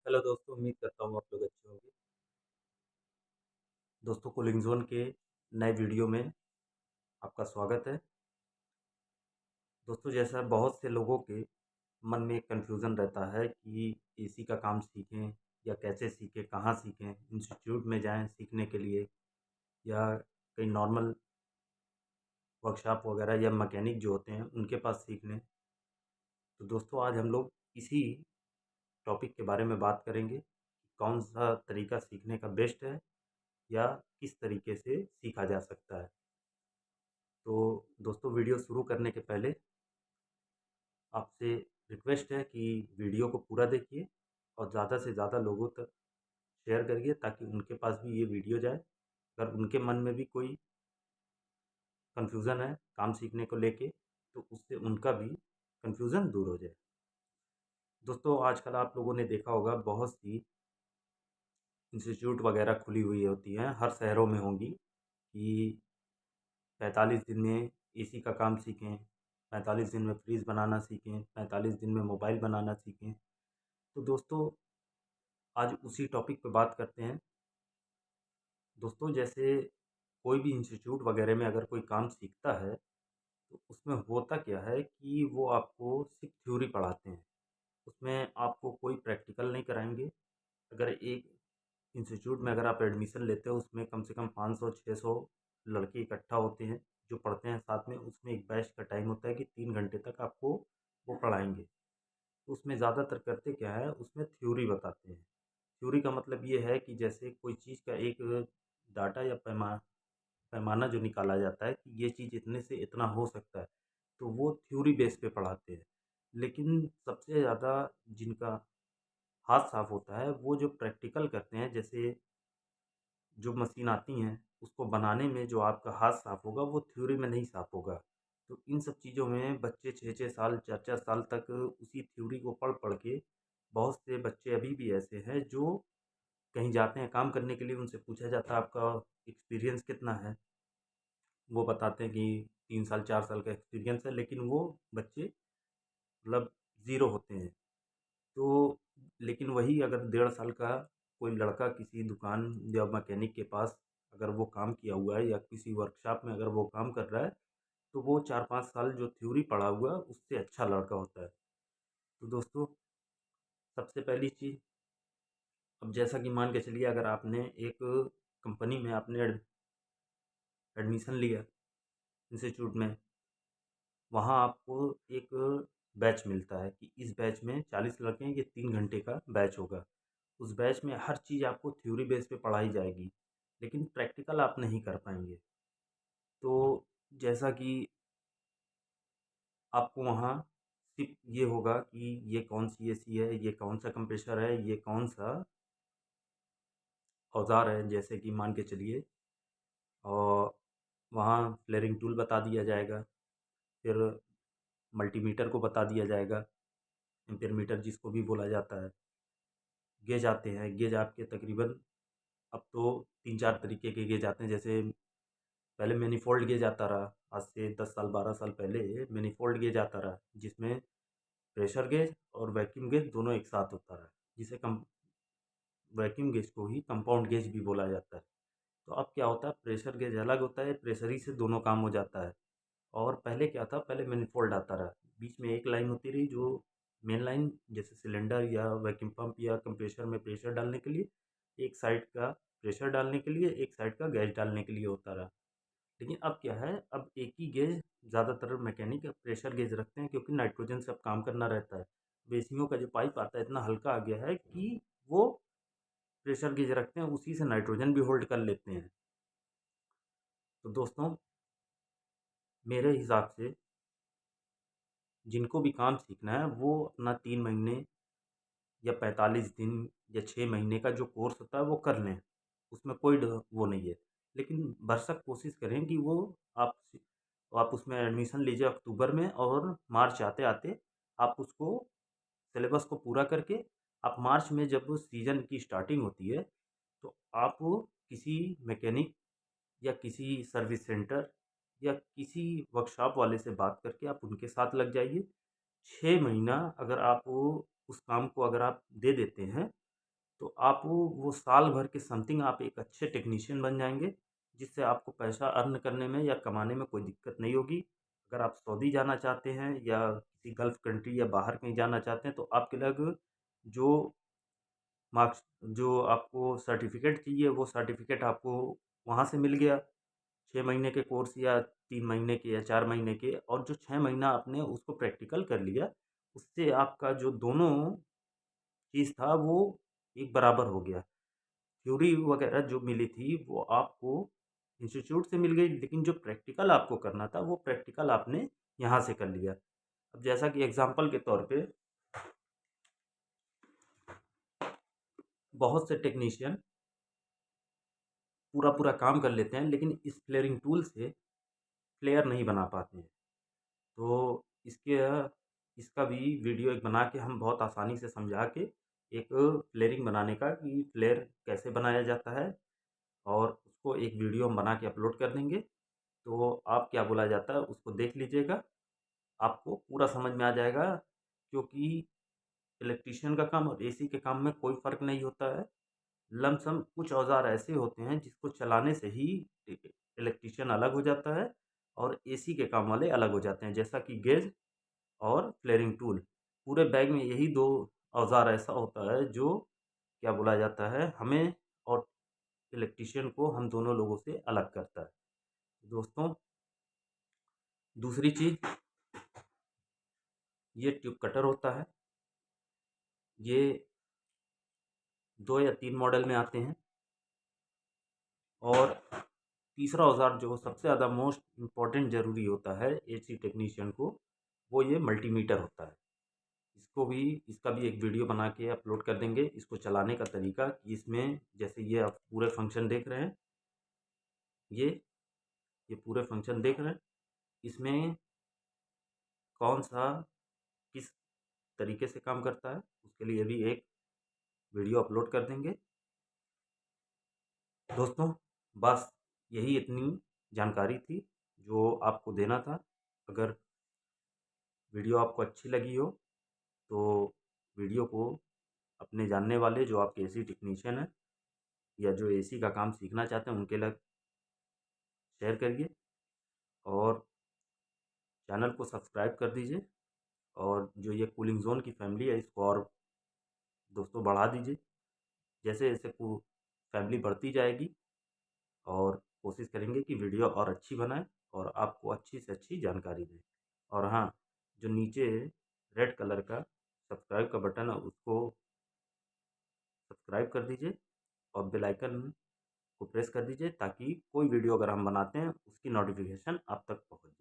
Hello दोस्तों, उम्मीद करता हूँ आप लोग अच्छे होंगे। दोस्तों, कूलिंग ज़ोन के नए वीडियो में आपका स्वागत है। दोस्तों, जैसा बहुत से लोगों के मन में एक कन्फ्यूज़न रहता है कि एसी का काम सीखें या कैसे सीखें, कहाँ सीखें, इंस्टीट्यूट में जाएँ सीखने के लिए या कहीं नॉर्मल वर्कशॉप वगैरह या मैकेनिक जो होते हैं उनके पास सीख लें। तो दोस्तों, आज हम लोग इसी टॉपिक के बारे में बात करेंगे कि कौन-सा तरीका सीखने का बेस्ट है या किस तरीके से सीखा जा सकता है। तो दोस्तों, वीडियो शुरू करने के पहले आपसे रिक्वेस्ट है कि वीडियो को पूरा देखिए और ज़्यादा से ज़्यादा लोगों तक शेयर करिए ताकि उनके पास भी ये वीडियो जाए। अगर उनके मन में भी कोई कन्फ्यूज़न है काम सीखने को लेके तो उससे उनका भी कन्फ्यूज़न दूर हो जाए। दोस्तों, आजकल आप लोगों ने देखा होगा बहुत सी इंस्टीट्यूट वगैरह खुली हुई होती हैं, हर शहरों में होंगी कि 45 दिन में एसी का काम सीखें, 45 दिन में फ्रिज बनाना सीखें, 45 दिन में मोबाइल बनाना सीखें। तो दोस्तों, आज उसी टॉपिक पे बात करते हैं। दोस्तों, जैसे कोई भी इंस्टीट्यूट वगैरह में अगर कोई काम सीखता है तो उसमें होता क्या है कि वो आपको सिर्फ थ्योरी पढ़ाते हैं। उसमें आपको कोई प्रैक्टिकल नहीं कराएंगे। अगर एक इंस्टीट्यूट में अगर आप एडमिशन लेते हो उसमें कम से कम 500-600 लड़के इकट्ठा होते हैं जो पढ़ते हैं साथ में। उसमें एक बैच का टाइम होता है कि 3 घंटे तक आपको वो पढ़ाएंगे। तो उसमें ज़्यादातर करते क्या है, उसमें थ्योरी बताते हैं। थ्योरी का मतलब ये है कि जैसे कोई चीज़ का एक डाटा या पैमाना जो निकाला जाता है कि ये चीज़ इतने से इतना हो सकता है, तो वो थ्योरी बेस पे पढ़ाते हैं। लेकिन सबसे ज़्यादा जिनका हाथ साफ होता है वो जो प्रैक्टिकल करते हैं, जैसे जो मशीन आती हैं उसको बनाने में जो आपका हाथ साफ होगा वो थ्योरी में नहीं साफ होगा। तो इन सब चीज़ों में बच्चे 6-6 साल 4-4 साल तक उसी थ्योरी को पढ़ पढ़ के, बहुत से बच्चे अभी भी ऐसे हैं जो कहीं जाते हैं काम करने के लिए, उनसे पूछा जाता है आपका एक्सपीरियंस कितना है। वो बताते हैं कि 3 साल 4 साल का एक्सपीरियंस है, लेकिन वो बच्चे मतलब ज़ीरो होते हैं। तो लेकिन वही अगर 1.5 साल का कोई लड़का किसी दुकान या मैकेनिक के पास अगर वो काम किया हुआ है या किसी वर्कशॉप में अगर वो काम कर रहा है, तो वो 4-5 साल जो थ्योरी पढ़ा हुआ है उससे अच्छा लड़का होता है। तो दोस्तों, सबसे पहली चीज़, अब जैसा कि मान के चलिए अगर आपने एक कंपनी में आपने एडमिशन लिया इंस्टीट्यूट में, वहाँ आपको एक बैच मिलता है कि इस बैच में 40 लड़के हैं, ये 3 घंटे का बैच होगा। उस बैच में हर चीज़ आपको थ्योरी बेस पे पढ़ाई जाएगी, लेकिन प्रैक्टिकल आप नहीं कर पाएंगे। तो जैसा कि आपको वहाँ सिर्फ ये होगा कि ये कौन सी एसी है, ये कौन सा कंप्रेसर है, ये कौन सा औजार है, जैसे कि मान के चलिए। और वहाँ फ्लेयरिंग टूल बता दिया जाएगा, फिर मल्टीमीटर को बता दिया जाएगा, एम्पेयर मीटर जिसको भी बोला जाता है। गेज आते हैं, गेज आपके तकरीबन अब तो 3-4 तरीके के गेज आते हैं। जैसे पहले मैनिफोल्ड गेज आता रहा, आज से 10 साल 12 साल पहले मैनिफोल्ड गेज आता रहा, जिसमें प्रेशर गेज और वैक्यूम गेज दोनों एक साथ होता रहा, जिसे कम वैक्यूम गेज को ही कंपाउंड गेज भी बोला जाता है। तो अब क्या होता है, प्रेशर गेज अलग होता है, प्रेशर ही से दोनों काम हो जाता है। और पहले क्या था, पहले मैनिफोल्ड आता रहा, बीच में एक लाइन होती रही जो मेन लाइन, जैसे सिलेंडर या वैक्यूम पंप या कंप्रेसर में प्रेशर डालने के लिए, एक साइड का प्रेशर डालने के लिए, एक साइड का गैस डालने के लिए होता रहा। लेकिन अब क्या है, अब एक ही गेज ज़्यादातर मैकेनिक प्रेशर गेज रखते हैं क्योंकि नाइट्रोजन से अब काम करना रहता है। बेसियों का जो पाइप आता है इतना हल्का आ गया है कि वो प्रेशर गेज रखते हैं, उसी से नाइट्रोजन भी होल्ड कर लेते हैं। तो दोस्तों, मेरे हिसाब से जिनको भी काम सीखना है वो अपना 3 महीने या 45 दिन या 6 महीने का जो कोर्स होता है वो कर लें। उसमें कोई वो नहीं है। लेकिन भरसक कोशिश करें कि वो आप आप उसमें एडमिशन लीजिए अक्टूबर में, और मार्च आते आते आप उसको सिलेबस को पूरा करके, आप मार्च में जब सीज़न की स्टार्टिंग होती है तो आप किसी मैकेनिक या किसी सर्विस सेंटर या किसी वर्कशॉप वाले से बात करके आप उनके साथ लग जाइए। 6 महीना अगर आप उस काम को अगर आप दे देते हैं तो आप वो साल भर के समथिंग आप एक अच्छे टेक्नीशियन बन जाएँगे, जिससे आपको पैसा अर्न करने में या कमाने में कोई दिक्कत नहीं होगी। अगर आप सऊदी जाना चाहते हैं या किसी गल्फ़ कंट्री या बाहर कहीं जाना चाहते हैं, तो आपके लग जो मार्क्स जो आपको सर्टिफ़िकेट चाहिए, वो सर्टिफ़िकेट आपको वहाँ से मिल गया। 6 महीने के कोर्स या 3 महीने के या 4 महीने के, और जो 6 महीना आपने उसको प्रैक्टिकल कर लिया, उससे आपका जो दोनों चीज़ था वो एक बराबर हो गया। थ्योरी वगैरह जो मिली थी वो आपको इंस्टीट्यूट से मिल गई, लेकिन जो प्रैक्टिकल आपको करना था वो प्रैक्टिकल आपने यहाँ से कर लिया। अब जैसा कि एग्ज़ाम्पल के तौर पे बहुत से टेक्नीशियन पूरा-पूरा काम कर लेते हैं, लेकिन इस फ्लेयरिंग टूल से फ्लेयर नहीं बना पाते हैं। तो इसका भी वीडियो एक बना के हम बहुत आसानी से समझा के एक फ्लेयरिंग बनाने का कि फ्लेयर कैसे बनाया जाता है, और उसको एक वीडियो हम बना के अपलोड कर देंगे। तो आप क्या बोला जाता है उसको देख लीजिएगा, आपको पूरा समझ में आ जाएगा, क्योंकि इलेक्ट्रीशियन का काम और एसी के काम में कोई फ़र्क नहीं होता है। लमसम कुछ औज़ार ऐसे होते हैं जिसको चलाने से ही इलेक्ट्रीशियन अलग हो जाता है और एसी के काम वाले अलग हो जाते हैं, जैसा कि गेज और फ्लेयरिंग टूल। पूरे बैग में यही 2 औज़ार ऐसा होता है जो क्या बोला जाता है, हमें और इलेक्ट्रीशियन को हम दोनों लोगों से अलग करता है। दोस्तों, दूसरी चीज़, ये ट्यूब कटर होता है। ये 2 या 3 मॉडल में आते हैं। और तीसरा औज़ार जो सबसे ज़्यादा मोस्ट इम्पोर्टेंट ज़रूरी होता है एसी टेक्नीशियन को, वो ये मल्टीमीटर होता है। इसका भी एक वीडियो बना के अपलोड कर देंगे, इसको चलाने का तरीका कि इसमें जैसे ये आप पूरे फंक्शन देख रहे हैं, ये ये पूरे फंक्शन देख रहे हैं, इसमें कौन-सा किस तरीके से काम करता है, उसके लिए भी एक वीडियो अपलोड कर देंगे। दोस्तों, बस यही इतनी जानकारी थी जो आपको देना था। अगर वीडियो आपको अच्छी लगी हो तो वीडियो को अपने जानने वाले जो आपके एसी टेक्नीशियन हैं या जो एसी का काम सीखना चाहते हैं उनके लग शेयर करिए, और चैनल को सब्सक्राइब कर दीजिए, और जो ये कूलिंग ज़ोन की फैमिली है इसको और दोस्तों बढ़ा दीजिए। जैसे-जैसे फैमिली बढ़ती जाएगी, और कोशिश करेंगे कि वीडियो और अच्छी बनाएँ और आपको अच्छी से अच्छी जानकारी दें। और हाँ, जो नीचे रेड कलर का सब्सक्राइब का बटन है उसको सब्सक्राइब कर दीजिए, और बेल आइकन को प्रेस कर दीजिए, ताकि कोई वीडियो अगर हम बनाते हैं उसकी नोटिफिकेशन आप तक पहुँचे।